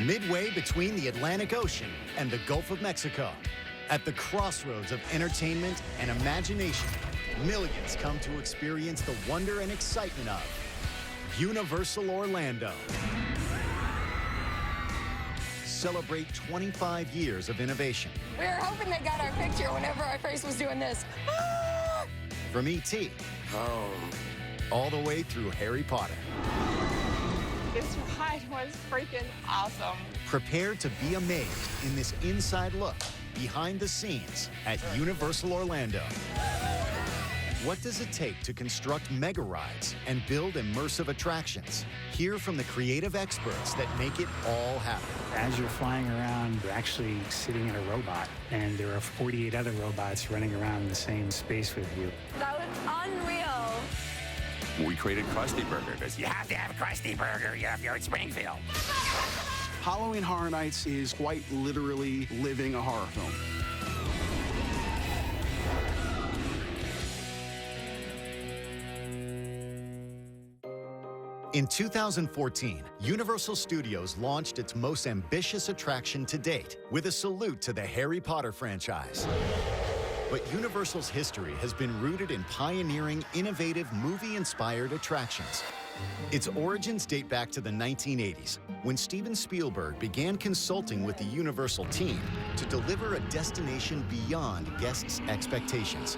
midway between the Atlantic Ocean and the Gulf of Mexico. At the crossroads of entertainment and imagination, millions come to experience the wonder and excitement of Universal Orlando. Celebrate 25 years of innovation. We were hoping they got our picture whenever our face was doing this. From E.T. all the way through Harry Potter. This ride was freaking awesome. Prepare to be amazed in this inside look behind the scenes at Universal Orlando. What does it take to construct mega rides and build immersive attractions? Hear from the creative experts that make it all happen. As you're flying around, you're actually sitting in a robot, and there are 48 other robots running around in the same space with you. That was unreal. We created Krusty Burger because you have to have a Krusty Burger if you're in Springfield. Halloween Horror Nights is quite literally living a horror film. In 2014, Universal Studios launched its most ambitious attraction to date with a salute to the Harry Potter franchise. But Universal's history has been rooted in pioneering, innovative, movie-inspired attractions. Its origins date back to the 1980s, when Steven Spielberg began consulting with the Universal team to deliver a destination beyond guests' expectations.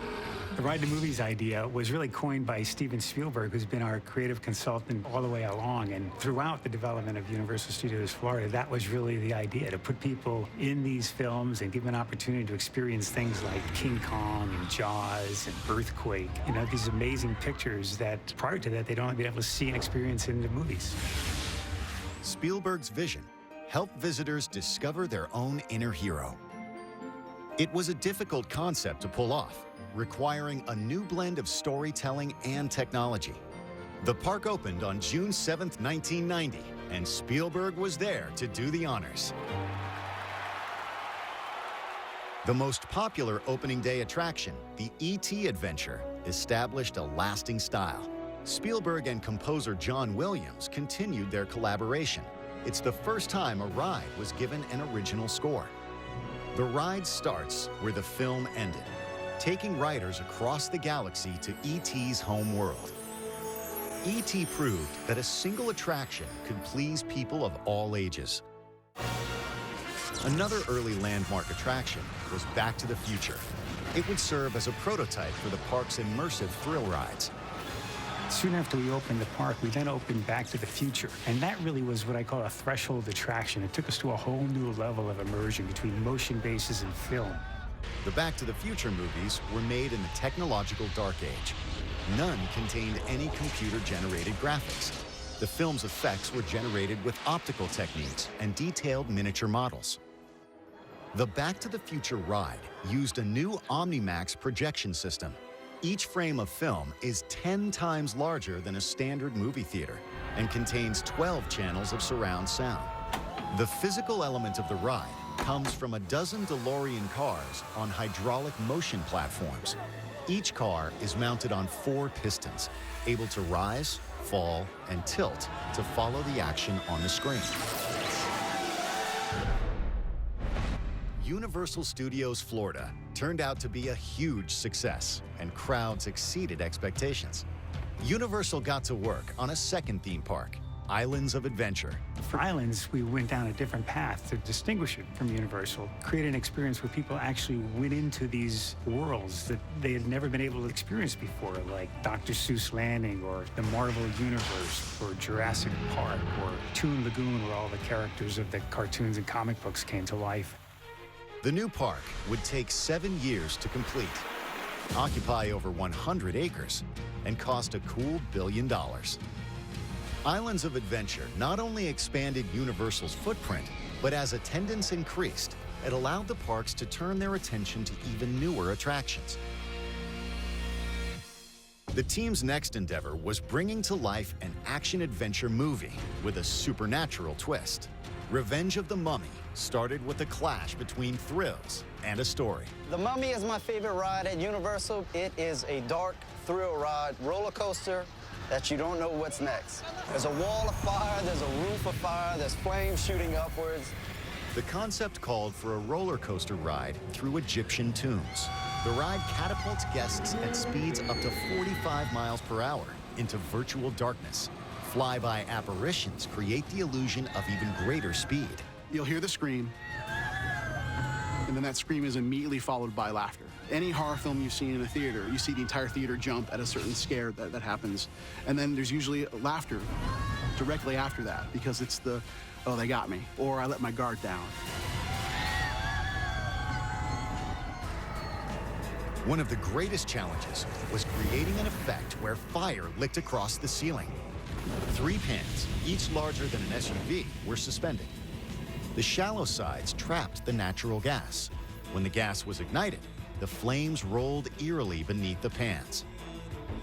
The Ride to Movies idea was really coined by Steven Spielberg, who's been our creative consultant all the way along. And throughout the development of Universal Studios Florida, that was really the idea, to put people in these films and give them an opportunity to experience things like King Kong and Jaws and Earthquake. You know, these amazing pictures that prior to that, they'd only been able to see and experience in the movies. Spielberg's vision helped visitors discover their own inner hero. It was a difficult concept to pull off, requiring a new blend of storytelling and technology. The park opened on June 7th, 1990, and Spielberg was there to do the honors. The most popular opening day attraction, the E.T. Adventure, established a lasting style. Spielberg and composer John Williams continued their collaboration. It's the first time a ride was given an original score. The ride starts where the film ended, taking riders across the galaxy to E.T.'s home world. E.T. proved that a single attraction could please people of all ages. Another early landmark attraction was Back to the Future. It would serve as a prototype for the park's immersive thrill rides. Soon after we opened the park, we then opened Back to the Future. And that really was what I call a threshold attraction. It took us to a whole new level of immersion between motion bases and film. The Back to the Future movies were made in the technological dark age. None contained any computer-generated graphics. The film's effects were generated with optical techniques and detailed miniature models. The Back to the Future ride used a new OmniMax projection system. Each frame of film is 10 times larger than a standard movie theater and contains 12 channels of surround sound. The physical element of the ride comes from a dozen DeLorean cars on hydraulic motion platforms. Each car is mounted on 4 pistons, able to rise, fall, and tilt to follow the action on the screen. Universal Studios Florida turned out to be a huge success, and crowds exceeded expectations. Universal got to work on a second theme park, Islands of Adventure. For Islands, we went down a different path to distinguish it from Universal, create an experience where people actually went into these worlds that they had never been able to experience before, like Dr. Seuss Landing, or the Marvel Universe, or Jurassic Park, or Toon Lagoon, where all the characters of the cartoons and comic books came to life. The new park would take 7 years to complete, occupy over 100 acres, and cost a cool $1 billion. Islands of Adventure not only expanded Universal's footprint, but as attendance increased, it allowed the parks to turn their attention to even newer attractions. The team's next endeavor was bringing to life an action-adventure movie with a supernatural twist. Revenge of the Mummy started with a clash between thrills and a story. The Mummy is my favorite ride at Universal. It is a dark thrill ride, roller coaster, that you don't know what's next. There's a wall of fire, there's a roof of fire, there's flames shooting upwards. The concept called for a roller coaster ride through Egyptian tombs. The ride catapults guests at speeds up to 45 miles per hour into virtual darkness. Flyby apparitions create the illusion of even greater speed. You'll hear the scream, and then that scream is immediately followed by laughter. Any horror film you've seen in a theater, you see the entire theater jump at a certain scare that happens. And then there's usually laughter directly after that, because it's the, oh, they got me, or I let my guard down. One of the greatest challenges was creating an effect where fire licked across the ceiling. 3 pins, each larger than an SUV, were suspended. The shallow sides trapped the natural gas. When the gas was ignited, the flames rolled eerily beneath the pans.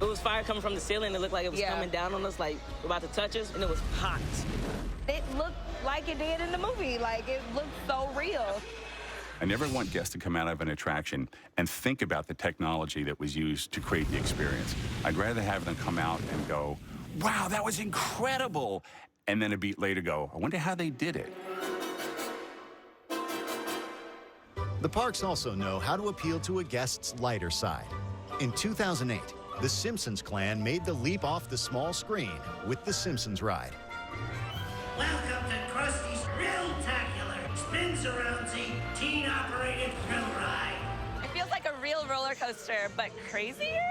It was fire coming from the ceiling. It looked like it was coming down on us, like about to touch us, and it was hot. It looked like it did in the movie. Like, it looked so real. I never want guests to come out of an attraction and think about the technology that was used to create the experience. I'd rather have them come out and go, wow, that was incredible. And then a beat later go, I wonder how they did it. The parks also know how to appeal to a guest's lighter side. In 2008, the Simpsons clan made the leap off the small screen with the Simpsons ride. Welcome to Krusty's Thrill-tacular Spin-Surroundsy Teen-Operated Thrill Ride. It feels like a real roller coaster, but crazier.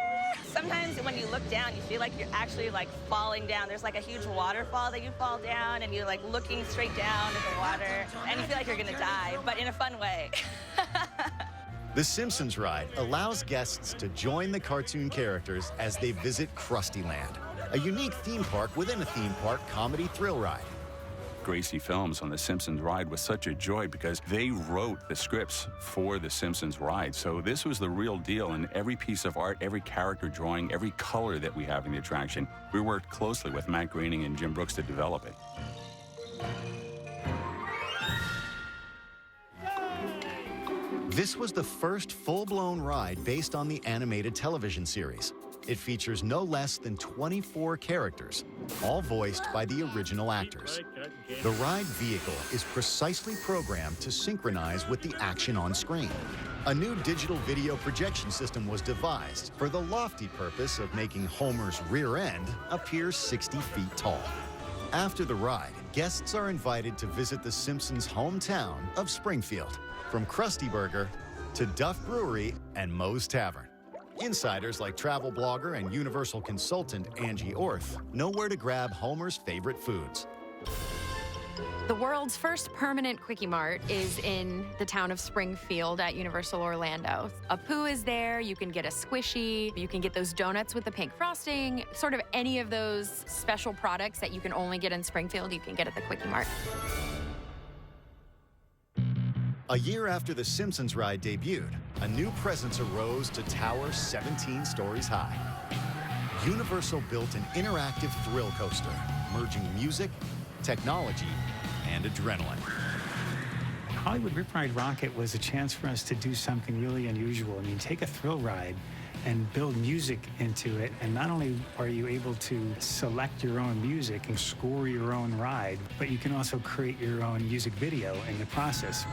Sometimes when you look down, you feel like you're actually like falling down. There's like a huge waterfall that you fall down, and you're like looking straight down at the water, and you feel like you're gonna die, but in a fun way. The Simpsons ride allows guests to join the cartoon characters as they visit Krusty Land, a unique theme park within a theme park comedy thrill ride. Gracie Films on the Simpsons ride was such a joy because they wrote the scripts for the Simpsons ride. So this was the real deal, and every piece of art, every character drawing, every color that we have in the attraction, we worked closely with Matt Groening and Jim Brooks to develop it. This was the first full-blown ride based on the animated television series. It features no less than 24 characters, all voiced by the original actors. The ride vehicle is precisely programmed to synchronize with the action on screen. A new digital video projection system was devised for the lofty purpose of making Homer's rear end appear 60 feet tall. After the ride, guests are invited to visit the Simpsons' hometown of Springfield, from Krusty Burger to Duff Brewery and Moe's Tavern. Insiders like travel blogger and Universal consultant Angie Orth know where to grab Homer's favorite foods. The world's first permanent Quickie Mart is in the town of Springfield at Universal Orlando. Apu is there, you can get a squishy, you can get those donuts with the pink frosting, sort of any of those special products that you can only get in Springfield, you can get at the Quickie Mart. A year after the Simpsons ride debuted, a new presence arose to tower 17 stories high. Universal built an interactive thrill coaster, merging music, technology, and adrenaline. Hollywood Rip Ride Rocket was a chance for us to do something really unusual. I mean, take a thrill ride and build music into it, and not only are you able to select your own music and score your own ride, but you can also create your own music video in the process.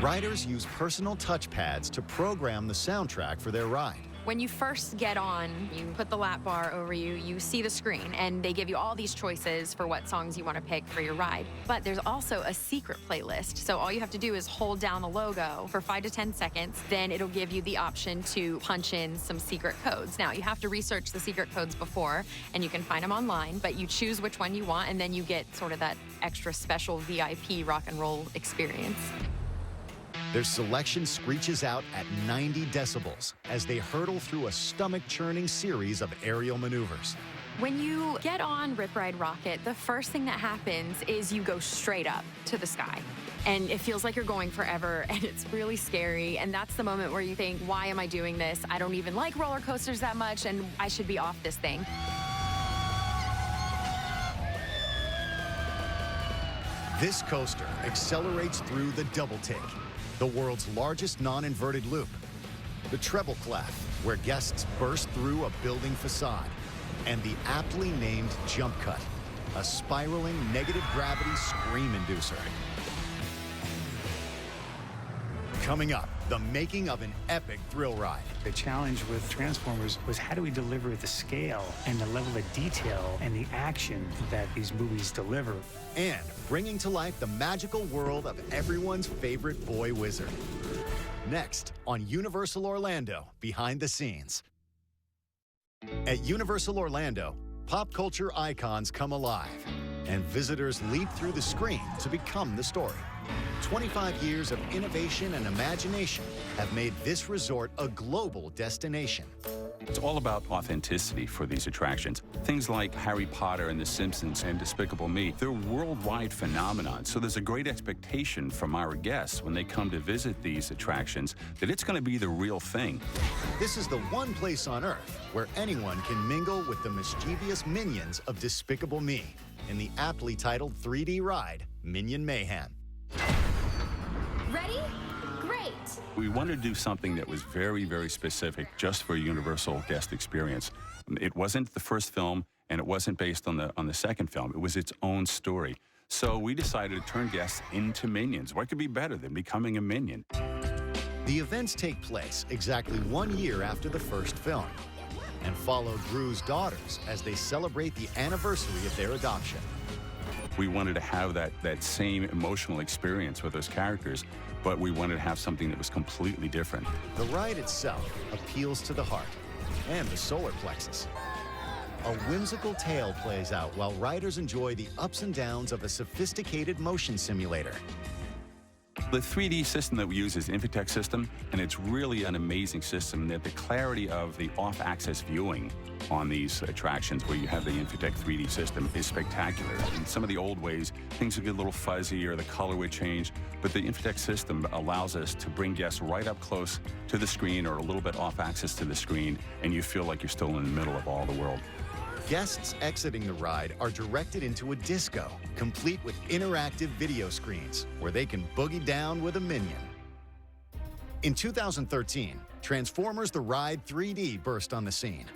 Riders use personal touchpads to program the soundtrack for their ride. When you first get on, you put the lap bar over you, you see the screen, and they give you all these choices for what songs you want to pick for your ride. But there's also a secret playlist, so all you have to do is hold down the logo for 5 to 10 seconds, then it'll give you the option to punch in some secret codes. Now, you have to research the secret codes before, and you can find them online, but you choose which one you want, and then you get sort of that extra special VIP rock and roll experience. Their selection screeches out at 90 decibels as they hurtle through a stomach-churning series of aerial maneuvers. When you get on Rip Ride Rocket, the first thing that happens is you go straight up to the sky. And it feels like you're going forever, and it's really scary. And that's the moment where you think, why am I doing this? I don't even like roller coasters that much, and I should be off this thing. This coaster accelerates through the Double Take, the world's largest non-inverted loop. the treble clef, where guests burst through a building facade, and the aptly named jump cut, a spiraling negative gravity scream inducer. Coming up, the making of an epic thrill ride. The challenge with Transformers was how do we deliver the scale and the level of detail and the action that these movies deliver. And bringing to life the magical world of everyone's favorite boy wizard. Next on Universal Orlando, Behind the Scenes. At Universal Orlando, pop culture icons come alive, and visitors leap through the screen to become the story. 25 years of innovation and imagination have made this resort a global destination. It's all about authenticity for these attractions. Things like Harry Potter and The Simpsons and Despicable Me, they're worldwide phenomenon. So there's a great expectation from our guests when they come to visit these attractions that it's going to be the real thing. This is the one place on Earth where anyone can mingle with the mischievous minions of Despicable Me in the aptly titled 3D ride, Minion Mayhem. Ready? Great! We wanted to do something that was very, very specific just for a Universal guest experience. It wasn't the first film, and it wasn't based on the second film. It was its own story. So we decided to turn guests into minions. What could be better than becoming a minion? The events take place exactly 1 year after the first film and follow Gru's daughters as they celebrate the anniversary of their adoption. We wanted to have that same emotional experience with those characters, but we wanted to have something that was completely different. The ride itself appeals to the heart and the solar plexus. A whimsical tale plays out while riders enjoy the ups and downs of a sophisticated motion simulator. The 3D system that we use is Infotech system, and it's really an amazing system that the clarity of the off-axis viewing on these attractions where you have the Infotech 3D system is spectacular. In some of the old ways, things would get a little fuzzy or the color would change, but the Infotech system allows us to bring guests right up close to the screen or a little bit off-axis to the screen, and you feel like you're still in the middle of all the world. Guests exiting the ride are directed into a disco, complete with interactive video screens, where they can boogie down with a minion. In 2013, Transformers The Ride 3D burst on the scene.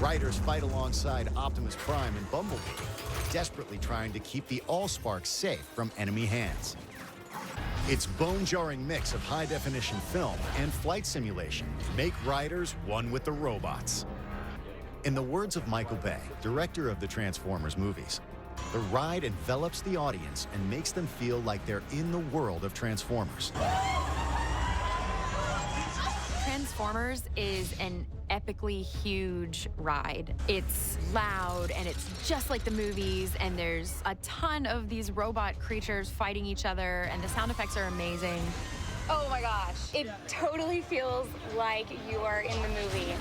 Riders fight alongside Optimus Prime and Bumblebee, desperately trying to keep the Allsparks safe from enemy hands. Its bone-jarring mix of high-definition film and flight simulation make riders one with the robots. In the words of Michael Bay, director of the Transformers movies, the ride envelops the audience and makes them feel like they're in the world of Transformers. Transformers is an epically huge ride. It's loud and it's just like the movies, and there's a ton of these robot creatures fighting each other, and the sound effects are amazing. Oh my gosh. It totally feels like you are in the movie.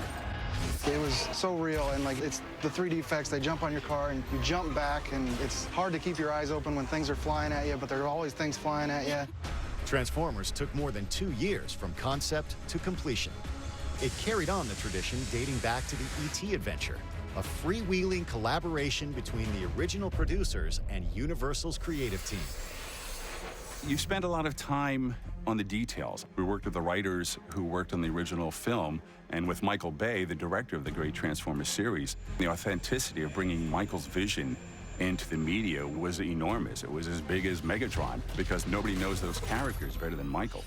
It was so real, and like it's the 3D effects. They jump on your car and you jump back, and it's hard to keep your eyes open when things are flying at you, but there are always things flying at you. Transformers took more than 2 years from concept to completion. It carried on the tradition dating back to the E.T. adventure, a freewheeling collaboration between the original producers and Universal's creative team. You spend a lot of time on the details. We worked with the writers who worked on the original film, and with Michael Bay, the director of the great Transformers series. The authenticity of bringing Michael's vision into the media was enormous. It was as big as Megatron, because nobody knows those characters better than Michael.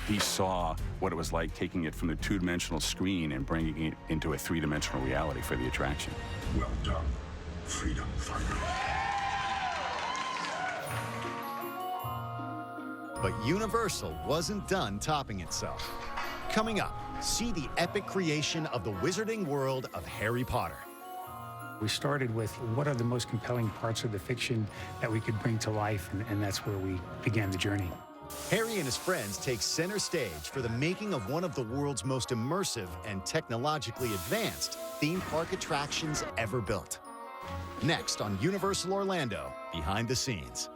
He saw what it was like taking it from the two-dimensional screen and bringing it into a three-dimensional reality for the attraction. Well done, Freedom Fighter. But Universal wasn't done topping itself. Coming up, see the epic creation of the wizarding world of Harry Potter. We started with what are the most compelling parts of the fiction that we could bring to life, and that's where we began the journey. Harry and his friends take center stage for the making of one of the world's most immersive and technologically advanced theme park attractions ever built. Next on Universal Orlando, Behind the Scenes.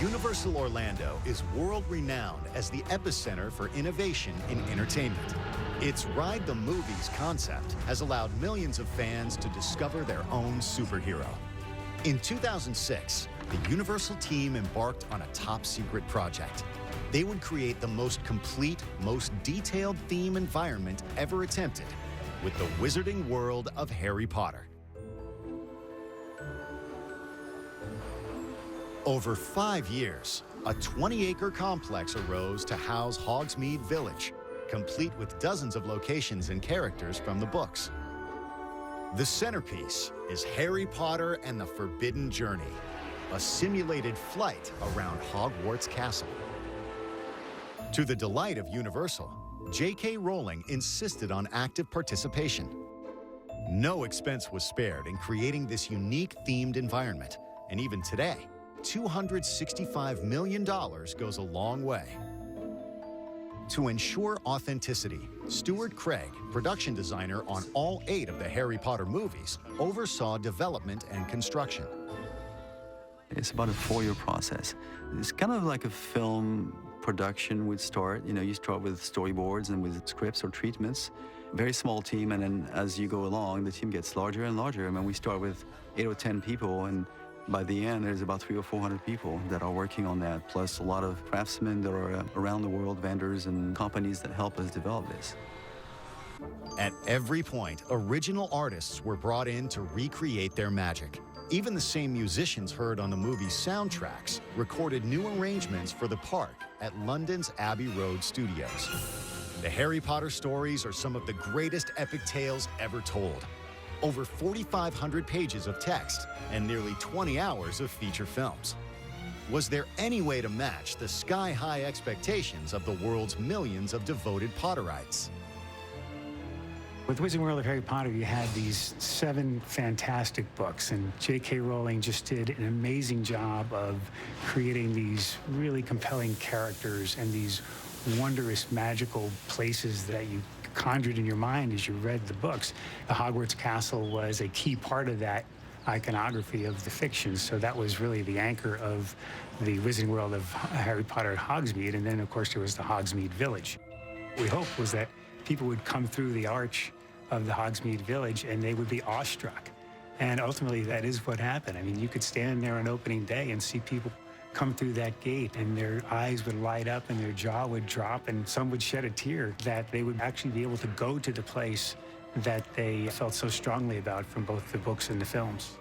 Universal Orlando is world-renowned as the epicenter for innovation in entertainment. Its Ride the Movies concept has allowed millions of fans to discover their own superhero. In 2006, the Universal team embarked on a top-secret project. They would create the most complete, most detailed theme environment ever attempted with the wizarding world of Harry Potter. Over 5 years, a 20-acre complex arose to house Hogsmeade Village, complete with dozens of locations and characters from the books. The centerpiece is Harry Potter and the Forbidden Journey, a simulated flight around Hogwarts Castle. To the delight of Universal, J.K. Rowling insisted on active participation. No expense was spared in creating this unique themed environment, and even today, $265 million goes a long way. To ensure authenticity, Stuart Craig, production designer on all 8 of the Harry Potter movies, oversaw development and construction. It's about a 4-year process. It's kind of like a film production would start. You start with storyboards and with scripts or treatments. Very small team, and then as you go along, the team gets larger and larger. I mean, we start with 8 or 10 people, and by the end, there's about 300 or 400 people that are working on that, plus a lot of craftsmen that are around the world, vendors and companies that help us develop this. At every point, original artists were brought in to recreate their magic. Even the same musicians heard on the movie's soundtracks recorded new arrangements for the park at London's Abbey Road Studios. The Harry Potter stories are some of the greatest epic tales ever told. Over 4,500 pages of text and nearly 20 hours of feature films. Was there any way to match the sky-high expectations of the world's millions of devoted Potterites? With Wizarding World of Harry Potter, you had these 7 fantastic books, and J.K. Rowling just did an amazing job of creating these really compelling characters and these wondrous magical places that you conjured in your mind as you read the books. The Hogwarts Castle was a key part of that iconography of the fiction, so that was really the anchor of the Wizarding World of Harry Potter at Hogsmeade, and then of course there was the Hogsmeade Village. What we hoped was that people would come through the arch of the Hogsmeade Village and they would be awestruck, and ultimately that is what happened. I mean, you could stand there on opening day and see people come through that gate and their eyes would light up and their jaw would drop and some would shed a tear that they would actually be able to go to the place that they felt so strongly about from both the books and the films.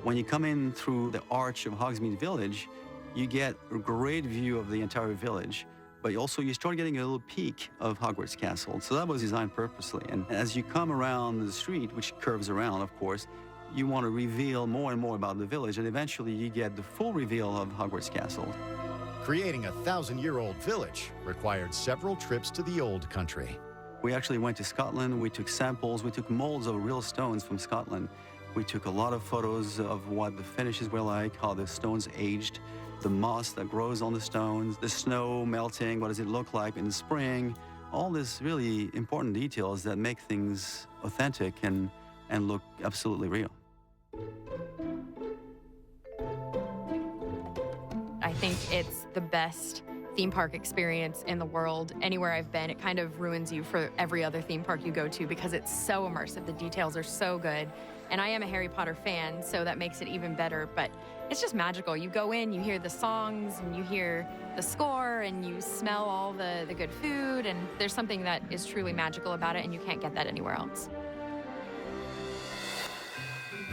When you come in through the arch of Hogsmeade Village, you get a great view of the entire village, but also you start getting a little peek of Hogwarts Castle. So that was designed purposely. And as you come around the street, which curves around, of course, you want to reveal more and more about the village, and eventually you get the full reveal of Hogwarts Castle. Creating a 1,000-year-old village required several trips to the old country. We actually went to Scotland, we took samples, we took molds of real stones from Scotland. We took a lot of photos of what the finishes were like, how the stones aged, the moss that grows on the stones, the snow melting, what does it look like in the spring, all these really important details that make things authentic and look absolutely real. I think it's the best theme park experience in the world. Anywhere I've been, it kind of ruins you for every other theme park you go to because it's so immersive. The details are so good. And I am a Harry Potter fan, so that makes it even better. But it's just magical. You go in, you hear the songs, and you hear the score, and you smell all the good food. And there's something that is truly magical about it, and you can't get that anywhere else.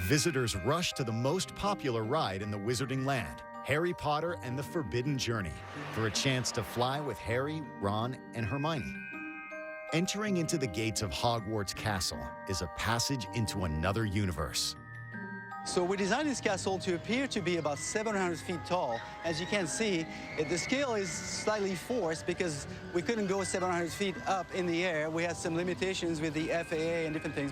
Visitors rush to the most popular ride in the Wizarding Land, Harry Potter and the Forbidden Journey, for a chance to fly with Harry, Ron, and Hermione. Entering into the gates of Hogwarts Castle is a passage into another universe. So we designed this castle to appear to be about 700 feet tall. As you can see, the scale is slightly forced because we couldn't go 700 feet up in the air. We had some limitations with the FAA and different things,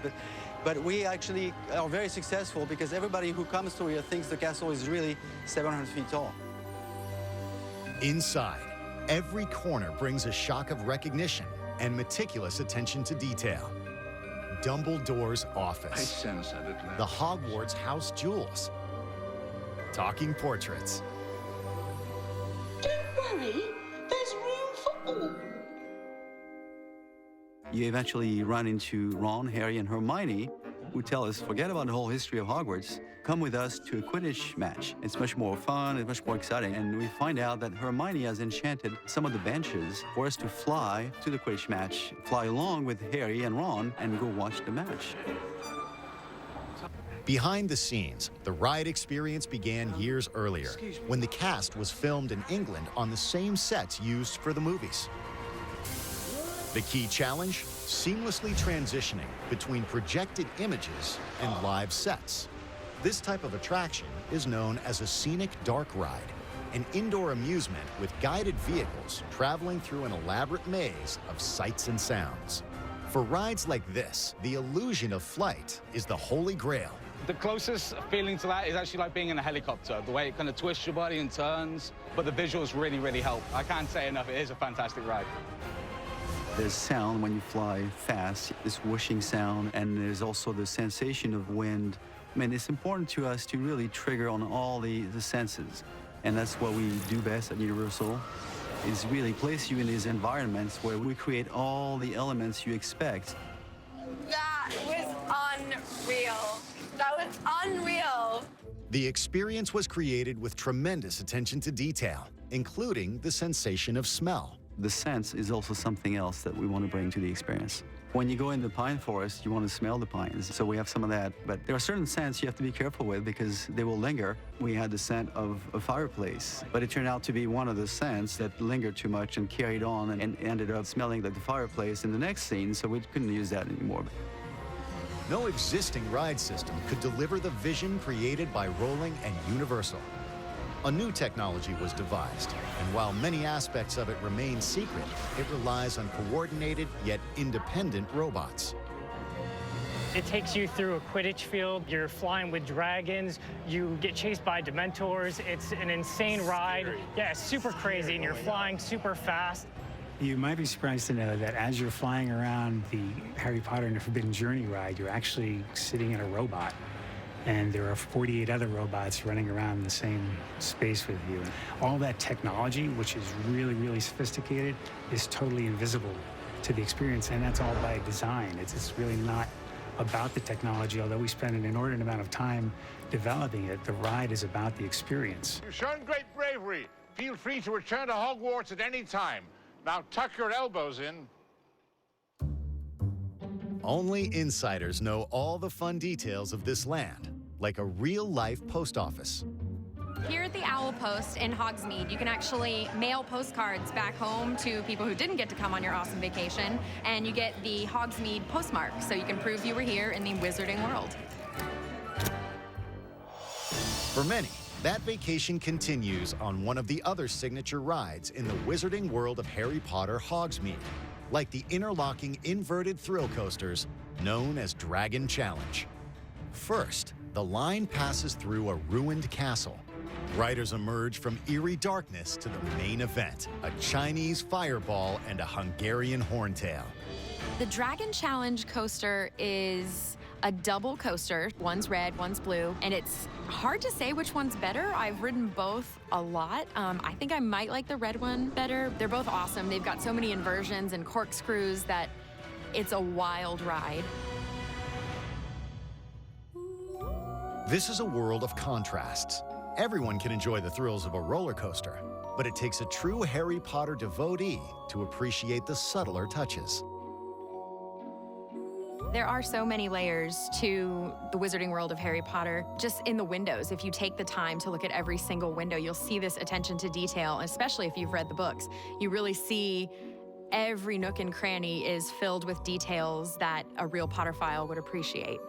but we actually are very successful because everybody who comes through here thinks the castle is really 700 feet tall. Inside, every corner brings a shock of recognition and meticulous attention to detail. Dumbledore's office. I sense that at last. The Hogwarts house jewels. Talking portraits. Don't worry, there's room for all. You eventually run into Ron, Harry, and Hermione, who tell us, forget about the whole history of Hogwarts, come with us to a Quidditch match. It's much more fun, it's much more exciting. And we find out that Hermione has enchanted some of the benches for us to fly to the Quidditch match, fly along with Harry and Ron, and go watch the match. Behind the scenes, the ride experience began years earlier, when the cast was filmed in England on the same sets used for the movies. The key challenge? Seamlessly transitioning between projected images and live sets. This type of attraction is known as a scenic dark ride, an indoor amusement with guided vehicles traveling through an elaborate maze of sights and sounds. For rides like this, the illusion of flight is the holy grail. The closest feeling to that is actually like being in a helicopter, the way it kind of twists your body and turns, but the visuals really, really help. I can't say enough, it is a fantastic ride. There's sound when you fly fast, this whooshing sound, and there's also the sensation of wind. I mean, it's important to us to really trigger on all the senses, and that's what we do best at Universal, is really place you in these environments where we create all the elements you expect. That was unreal. That was unreal. The experience was created with tremendous attention to detail, including the sensation of smell. The sense is also something else that we want to bring to the experience. When you go in the pine forest, you want to smell the pines, so we have some of that. But there are certain scents you have to be careful with because they will linger. We had the scent of a fireplace, but it turned out to be one of the scents that lingered too much and carried on and ended up smelling like the fireplace in the next scene, so we couldn't use that anymore. No existing ride system could deliver the vision created by Rolling and Universal. A new technology was devised, and while many aspects of it remain secret, it relies on coordinated yet independent robots. It takes you through a Quidditch field. You're flying with dragons. You get chased by Dementors. It's an insane ride. Yeah, it's super crazy, and you're flying super fast. You might be surprised to know that as you're flying around the Harry Potter and the Forbidden Journey ride, you're actually sitting in a robot. And there are 48 other robots running around in the same space with you. All that technology, which is really, really sophisticated, is totally invisible to the experience, and that's all by design. It's really not about the technology, although we spend an inordinate amount of time developing it. The ride is about the experience. You've shown great bravery. Feel free to return to Hogwarts at any time. Now tuck your elbows in. Only insiders know all the fun details of this land, like a real-life post office. Here at the Owl Post in Hogsmeade, you can actually mail postcards back home to people who didn't get to come on your awesome vacation, and you get the Hogsmeade postmark, so you can prove you were here in the wizarding world. For many, that vacation continues on one of the other signature rides in the wizarding world of Harry Potter Hogsmeade, like the interlocking inverted thrill coasters known as Dragon Challenge. First, the line passes through a ruined castle. Riders emerge from eerie darkness to the main event, a Chinese fireball and a Hungarian horntail. The Dragon Challenge coaster is a double coaster. One's red, one's blue, and it's hard to say which one's better. I've ridden both a lot. I think I might like the red one better. They're both awesome. They've got so many inversions and corkscrews that it's a wild ride. This is a world of contrasts. Everyone can enjoy the thrills of a roller coaster, but it takes a true Harry Potter devotee to appreciate the subtler touches. There are so many layers to the wizarding world of Harry Potter. Just in the windows, if you take the time to look at every single window, you'll see this attention to detail, especially if you've read the books. You really see every nook and cranny is filled with details that a real Potterphile would appreciate.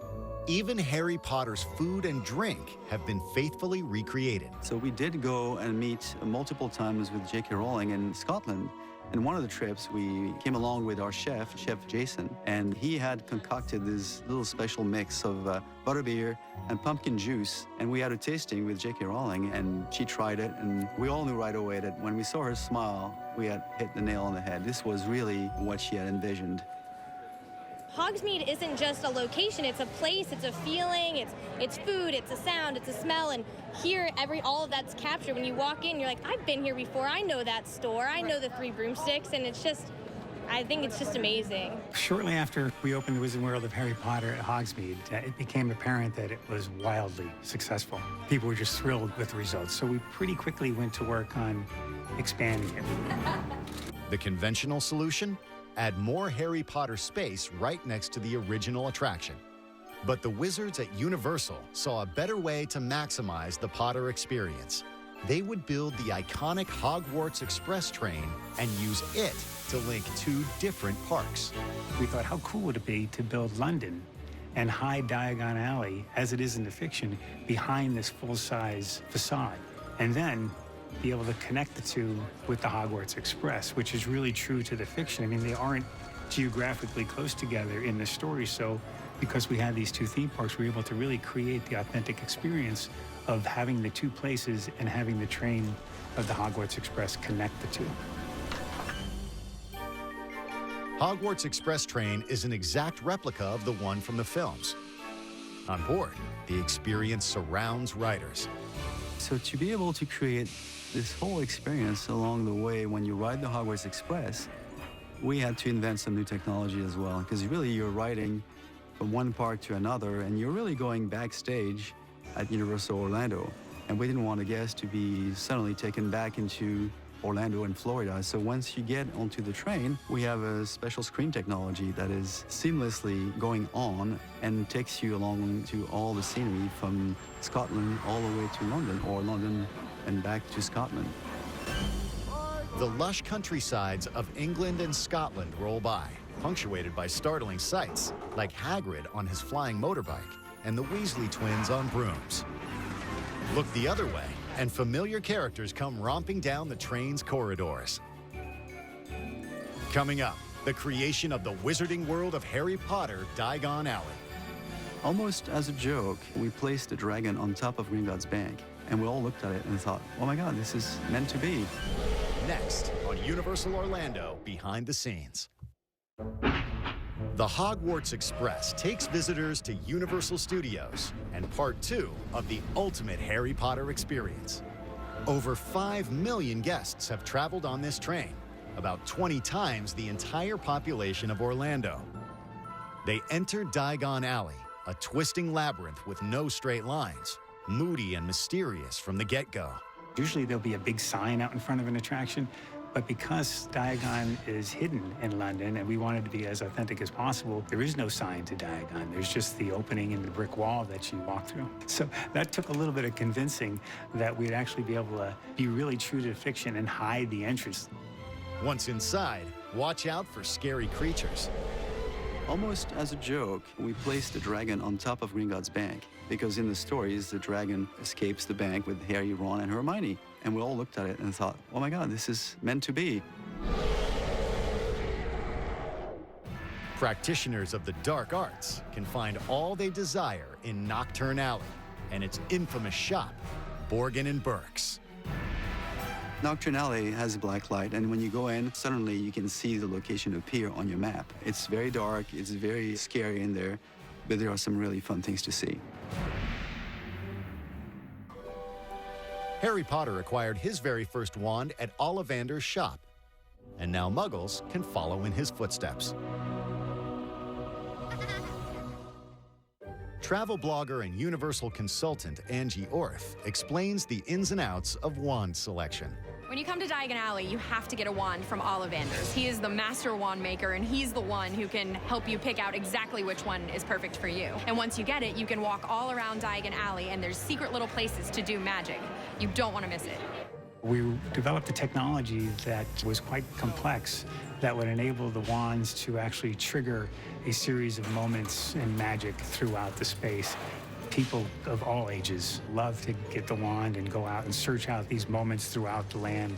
Even Harry Potter's food and drink have been faithfully recreated. So we did go and meet multiple times with J.K. Rowling in Scotland. And one of the trips, we came along with our chef Jason, and he had concocted this little special mix of butterbeer and pumpkin juice. And we had a tasting with J.K. Rowling, and she tried it, and we all knew right away that when we saw her smile, we had hit the nail on the head. This was really what she had envisioned. Hogsmeade isn't just a location, it's a place, it's a feeling, it's food, it's a sound, it's a smell, and here all of that's captured. When you walk in, you're like, I've been here before, I know that store, I know the Three Broomsticks, and it's just I think it's just amazing. Shortly after we opened the Wizarding World of Harry Potter at Hogsmeade, it became apparent that it was wildly successful. People were just thrilled with the results, so we pretty quickly went to work on expanding it. The conventional solution? Add more Harry Potter space right next to the original attraction. But the wizards at Universal saw a better way to maximize the Potter experience. They would build the iconic Hogwarts Express train and use it to link two different parks. We thought, how cool would it be to build London and hide Diagon Alley, as it is in the fiction, behind this full-size facade, and then be able to connect the two with the Hogwarts Express, which is really true to the fiction. I mean, they aren't geographically close together in the story, so because we had these two theme parks, we were able to really create the authentic experience of having the two places and having the train of the Hogwarts Express connect the two. Hogwarts Express train is an exact replica of the one from the films. On board, the experience surrounds riders. So to be able to create this whole experience along the way when you ride the Hogwarts Express, we had to invent some new technology as well, because really you're riding from one park to another, and you're really going backstage at Universal Orlando. And we didn't want the guests to be suddenly taken back into Orlando and Florida. So once you get onto the train, we have a special screen technology that is seamlessly going on and takes you along to all the scenery from Scotland all the way to London, or London and back to Scotland. The lush countrysides of England and Scotland roll by, punctuated by startling sights like Hagrid on his flying motorbike and the Weasley twins on brooms. Look the other way, and familiar characters come romping down the train's corridors. Coming up, the creation of the Wizarding World of Harry Potter, Diagon Alley. Almost as a joke, we placed the dragon on top of Gringotts Bank, and we all looked at it and thought, oh my God, this is meant to be. Next on Universal Orlando, Behind the Scenes. The Hogwarts Express takes visitors to Universal Studios and part 2 of the ultimate Harry Potter experience. Over 5 million guests have traveled on this train, about 20 times the entire population of Orlando. They enter Diagon Alley, a twisting labyrinth with no straight lines, moody and mysterious from the get-go. Usually there'll be a big sign out in front of an attraction, but because Diagon is hidden in London and we wanted to be as authentic as possible, there is no sign to Diagon. There's just the opening in the brick wall that you walk through. So that took a little bit of convincing that we'd actually be able to be really true to fiction and hide the entrance. Once inside, watch out for scary creatures. Almost as a joke, we placed the dragon on top of Gringotts Bank, because in the stories, the dragon escapes the bank with Harry, Ron, and Hermione. And we all looked at it and thought, oh my God, this is meant to be. Practitioners of the dark arts can find all they desire in Nocturne Alley and its infamous shop, Borgin & Burke's. Nocturne Alley has a black light, and when you go in, suddenly you can see the location appear on your map. It's very dark, it's very scary in there, but there are some really fun things to see. Harry Potter acquired his very first wand at Ollivander's shop, and now Muggles can follow in his footsteps. Travel blogger and Universal consultant Angie Orth explains the ins and outs of wand selection. When you come to Diagon Alley, you have to get a wand from Ollivander's. He is the master wand maker, and he's the one who can help you pick out exactly which one is perfect for you. And once you get it, you can walk all around Diagon Alley, and there's secret little places to do magic. You don't want to miss it. We developed a technology that was quite complex that would enable the wands to actually trigger a series of moments and magic throughout the space. People of all ages love to get the wand and go out and search out these moments throughout the land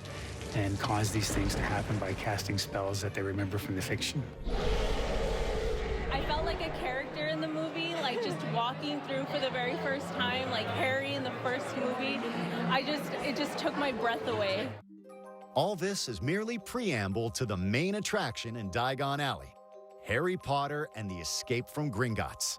and cause these things to happen by casting spells that they remember from the fiction. I felt like a character in the movie, like just walking through for the very first time, like Harry in the first movie. It just took my breath away. All this is merely preamble to the main attraction in Diagon Alley, Harry Potter and the Escape from Gringotts.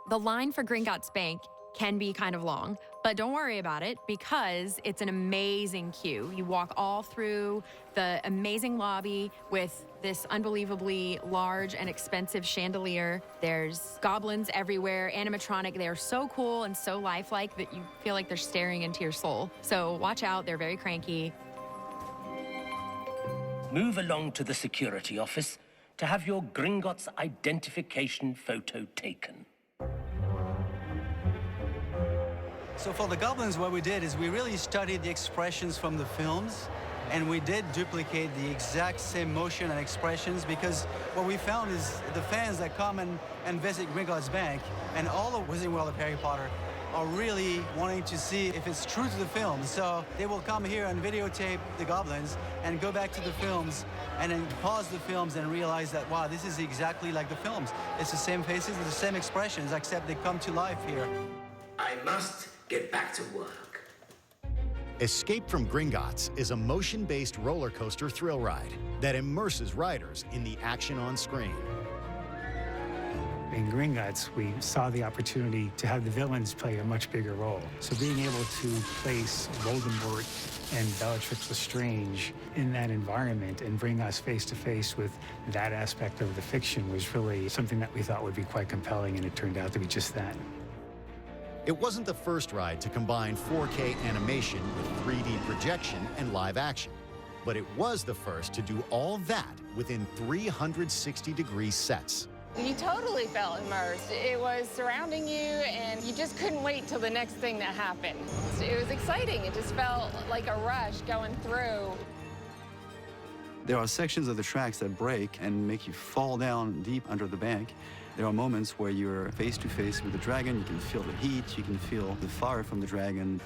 The line for Gringotts Bank can be kind of long, but don't worry about it because it's an amazing queue. You walk all through the amazing lobby with this unbelievably large and expensive chandelier. There's goblins everywhere, animatronic. They're so cool and so lifelike that you feel like they're staring into your soul. So watch out, they're very cranky. Move along to the security office to have your Gringotts identification photo taken. So for the goblins, what we did is we really studied the expressions from the films, and we did duplicate the exact same motion and expressions, because what we found is the fans that come and visit Gringotts Bank and all the Wizarding World of Harry Potter are really wanting to see if it's true to the films. So they will come here and videotape the goblins and go back to the films and then pause the films and realize that, wow, this is exactly like the films. It's the same faces, the same expressions, except they come to life here. I must get back to work. Escape from Gringotts is a motion-based roller coaster thrill ride that immerses riders in the action on screen. In Gringotts, we saw the opportunity to have the villains play a much bigger role. So being able to place Voldemort and Bellatrix Lestrange in that environment and bring us face to face with that aspect of the fiction was really something that we thought would be quite compelling, and it turned out to be just that. It wasn't the first ride to combine 4K animation with 3D projection and live action, but it was the first to do all that within 360-degree sets. You totally felt immersed. It was surrounding you, and you just couldn't wait till the next thing that happened. It was exciting. It just felt like a rush going through. There are sections of the tracks that break and make you fall down deep under the bank. There are moments where you're face to face with the dragon. You can feel the heat, you can feel the fire from the dragon.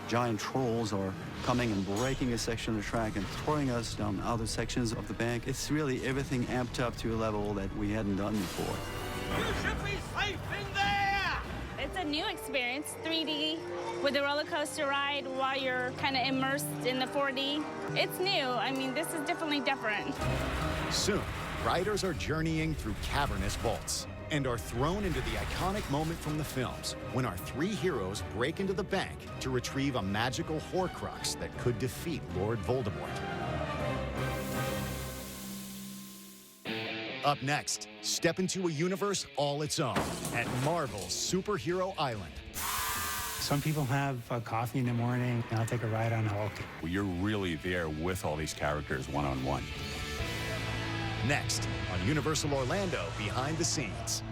Giant trolls are coming and breaking a section of the track and throwing us down other sections of the bank. It's really everything amped up to a level that we hadn't done before. You should be safe in there! It's a new experience, 3D, with the roller coaster ride while you're kind of immersed in the 4D. It's new. I mean, this is definitely different. Soon, riders are journeying through cavernous vaults and are thrown into the iconic moment from the films when our three heroes break into the bank to retrieve a magical Horcrux that could defeat Lord Voldemort. Up next, step into a universe all its own at Marvel's Superhero Island. Some people have coffee in the morning, and I'll take a ride on Hulk. Well, you're really there with all these characters one-on-one. Next on Universal Orlando Behind the Scenes.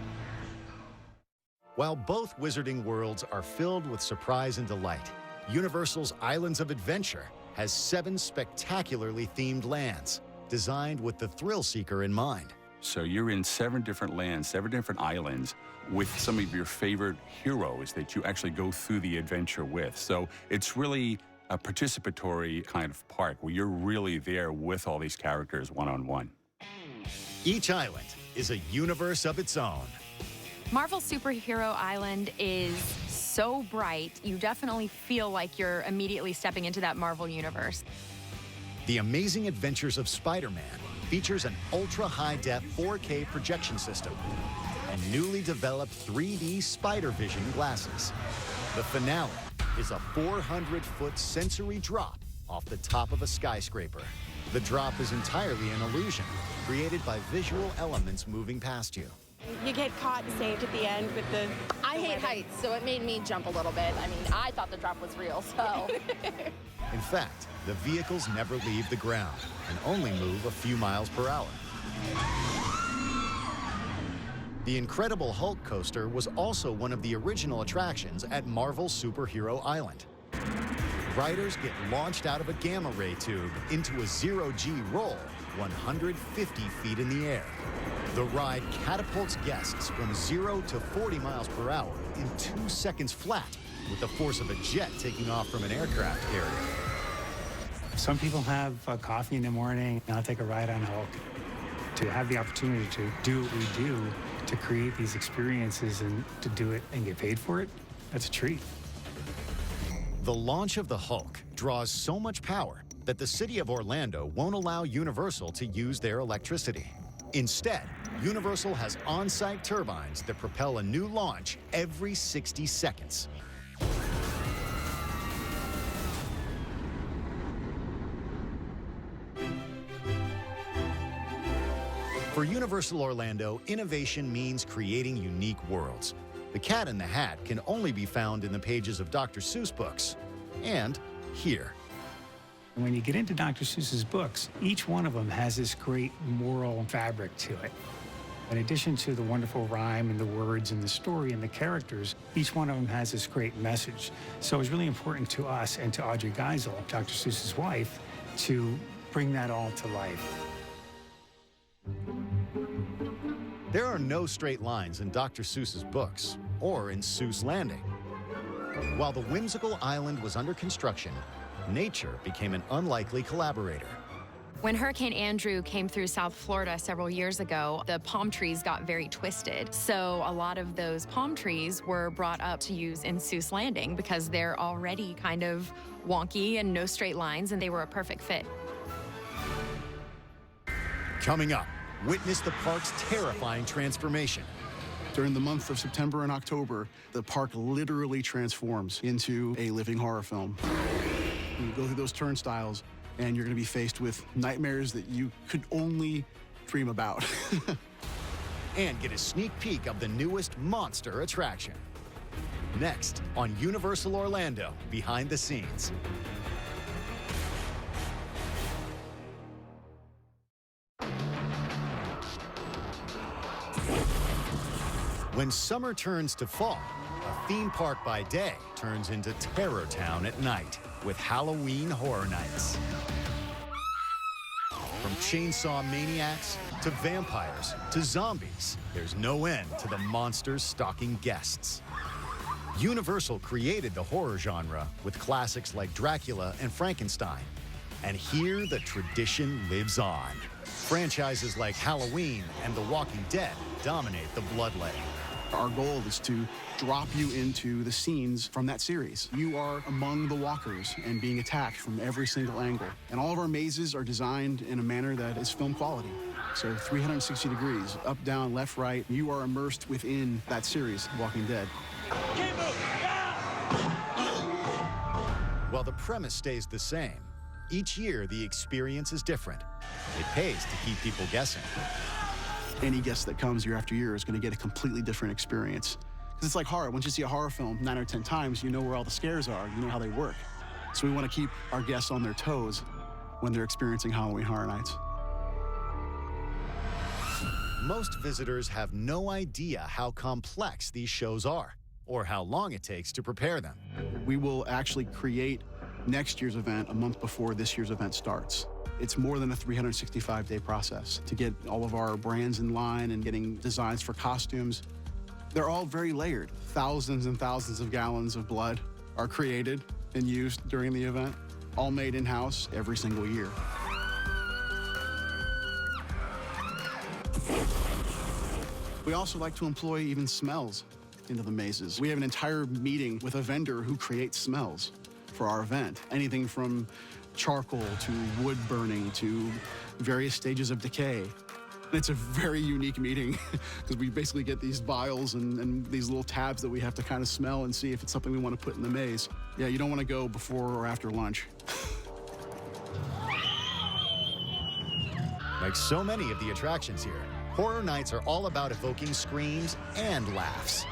While both Wizarding Worlds are filled with surprise and delight, Universal's Islands of Adventure has 7 spectacularly themed lands designed with the thrill seeker in mind. So you're in 7 different lands, 7 different islands with some of your favorite heroes that you actually go through the adventure with. So it's really a participatory kind of park where you're really there with all these characters one-on-one. Each island is a universe of its own. Marvel Superhero Island is so bright, you definitely feel like you're immediately stepping into that Marvel universe. The Amazing Adventures of Spider-Man features an ultra-high-def 4K projection system and newly developed 3D Spider-Vision glasses. The finale is a 400-foot sensory drop off the top of a skyscraper. The drop is entirely an illusion, created by visual elements moving past you. You get caught and saved at the end with the... I hate heights, so it made me jump a little bit. I mean, I thought the drop was real, so... In fact, the vehicles never leave the ground and only move a few miles per hour. The Incredible Hulk coaster was also one of the original attractions at Marvel Superhero Island. Riders get launched out of a gamma ray tube into a zero-G roll 150 feet in the air. The ride catapults guests from 0 to 40 miles per hour in 2 seconds flat, with the force of a jet taking off from an aircraft carrier. Some people have coffee in the morning, and I'll take a ride on Hulk. To have the opportunity to do what we do, to create these experiences and to do it and get paid for it, that's a treat. The launch of the Hulk draws so much power that the city of Orlando won't allow Universal to use their electricity. Instead, Universal has on-site turbines that propel a new launch every 60 seconds. For Universal Orlando, innovation means creating unique worlds. The Cat in the Hat can only be found in the pages of Dr. Seuss books, and here. And when you get into Dr. Seuss's books, each one of them has this great moral fabric to it. In addition to the wonderful rhyme and the words and the story and the characters, each one of them has this great message. So it's really important to us and to Audrey Geisel, Dr. Seuss's wife, to bring that all to life. There are no straight lines in Dr. Seuss's books or in Seuss Landing. While the whimsical island was under construction, nature became an unlikely collaborator. When Hurricane Andrew came through South Florida several years ago, the palm trees got very twisted. So a lot of those palm trees were brought up to use in Seuss Landing because they're already kind of wonky and no straight lines, and they were a perfect fit. Coming up, witness the park's terrifying transformation. During the month of September and October, the park literally transforms into a living horror film. You go through those turnstiles, and you're going to be faced with nightmares that you could only dream about. And get a sneak peek of the newest monster attraction. Next on Universal Orlando, Behind the Scenes. When summer turns to fall, a theme park by day turns into Terror Town at night with Halloween Horror Nights. From chainsaw maniacs to vampires to zombies, there's no end to the monsters stalking guests. Universal created the horror genre with classics like Dracula and Frankenstein. And here the tradition lives on. Franchises like Halloween and The Walking Dead dominate the Bloodlay. Our goal is to drop you into the scenes from that series. You are among the walkers and being attacked from every single angle. And all of our mazes are designed in a manner that is film quality. So 360 degrees, up, down, left, right. You are immersed within that series, Walking Dead. While the premise stays the same, each year the experience is different. It pays to keep people guessing. Any guest that comes year after year is going to get a completely different experience. Because it's like horror. Once you see a horror film 9 or 10 times, you know where all the scares are, you know how they work. So we want to keep our guests on their toes when they're experiencing Halloween Horror Nights. Most visitors have no idea how complex these shows are or how long it takes to prepare them. We will actually create next year's event a month before this year's event starts. It's more than a 365-day process to get all of our brands in line and getting designs for costumes. They're all very layered. Thousands and thousands of gallons of blood are created and used during the event, all made in-house every single year. We also like to employ even smells into the mazes. We have an entire meeting with a vendor who creates smells for our event. Anything from charcoal to wood burning to various stages of decay. And it's a very unique meeting because we basically get these vials and these little tabs that we have to kind of smell and see if it's something we want to put in the maze. Yeah, you don't want to go before or after lunch. Like so many of the attractions here, Horror Nights are all about evoking screams and laughs.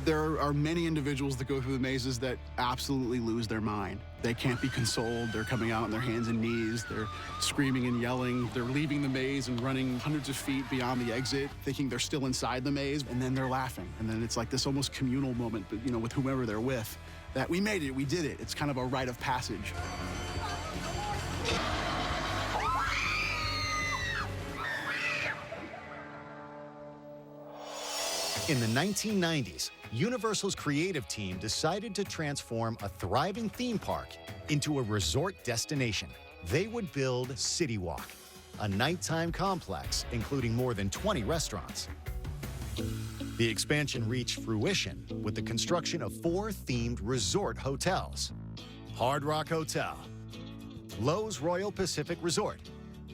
There are many individuals that go through the mazes that absolutely lose their mind. They can't be consoled. They're coming out on their hands and knees. They're screaming and yelling. They're leaving the maze and running hundreds of feet beyond the exit, thinking they're still inside the maze, and then they're laughing. And then it's like this almost communal moment, but, you know, with whomever they're with, that we made it, we did it. It's kind of a rite of passage. In the 1990s, Universal's creative team decided to transform a thriving theme park into a resort destination. They would build City Walk, a nighttime complex including more than 20 restaurants. The expansion reached fruition with the construction of 4 themed resort hotels: Hard Rock Hotel, Loews Royal Pacific Resort,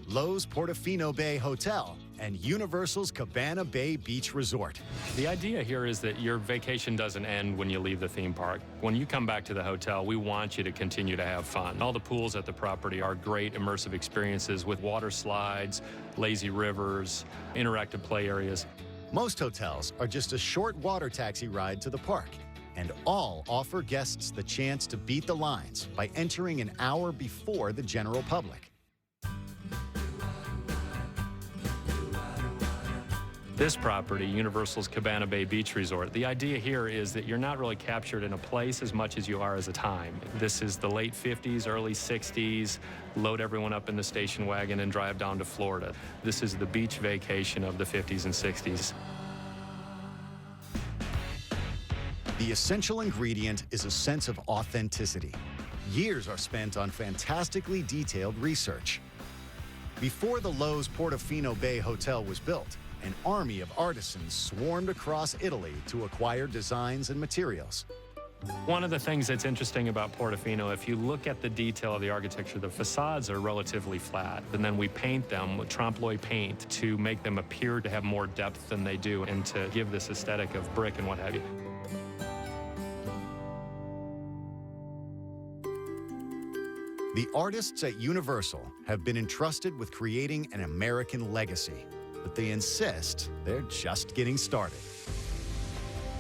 Loews Portofino Bay Hotel, and Universal's Cabana Bay Beach Resort. The idea here is that your vacation doesn't end when you leave the theme park. When you come back to the hotel, we want you to continue to have fun. All the pools at the property are great immersive experiences with water slides, lazy rivers, interactive play areas. Most hotels are just a short water taxi ride to the park, and all offer guests the chance to beat the lines by entering an hour before the general public. This property, Universal's Cabana Bay Beach Resort, the idea here is that you're not really captured in a place as much as you are as a time. This is the late 50s, early 60s, load everyone up in the station wagon and drive down to Florida. This is the beach vacation of the 50s and 60s. The essential ingredient is a sense of authenticity. Years are spent on fantastically detailed research. Before the Loews Portofino Bay Hotel was built, an army of artisans swarmed across Italy to acquire designs and materials. One of the things that's interesting about Portofino, if you look at the detail of the architecture, the facades are relatively flat, and then we paint them with trompe-l'oeil paint to make them appear to have more depth than they do and to give this aesthetic of brick and what have you. The artists at Universal have been entrusted with creating an American legacy, but they insist they're just getting started.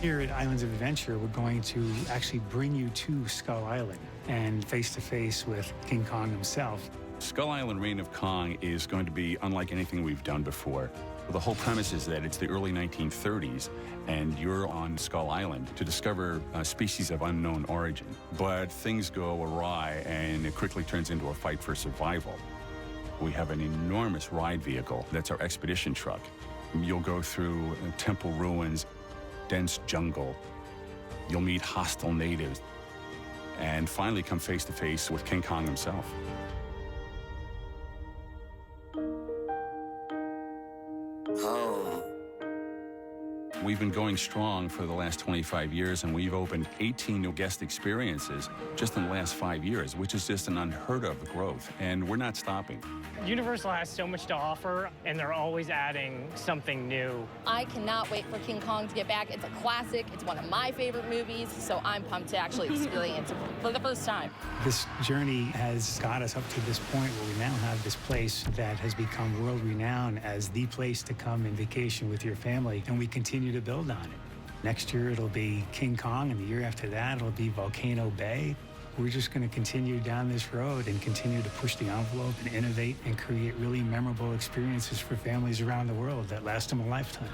Here at Islands of Adventure, we're going to actually bring you to Skull Island and face-to-face with King Kong himself. Skull Island Reign of Kong is going to be unlike anything we've done before. The whole premise is that it's the early 1930s, and you're on Skull Island to discover a species of unknown origin. But things go awry, and it quickly turns into a fight for survival. We have an enormous ride vehicle. That's our expedition truck. You'll go through temple ruins, dense jungle. You'll meet hostile natives, and finally come face to face with King Kong himself. We've been going strong for the last 25 years, and we've opened 18 new guest experiences just in the last 5 years, which is just an unheard of growth, and we're not stopping. Universal has so much to offer, and they're always adding something new. I cannot wait for King Kong to get back. It's a classic. It's one of my favorite movies, so I'm pumped to actually experience it for the first time. This journey has got us up to this point where we now have this place that has become world-renowned as the place to come and vacation with your family, and we continue to build on it. Next year, it'll be King Kong, and the year after that, it'll be Volcano Bay. We're just going to continue down this road and continue to push the envelope and innovate and create really memorable experiences for families around the world that last them a lifetime.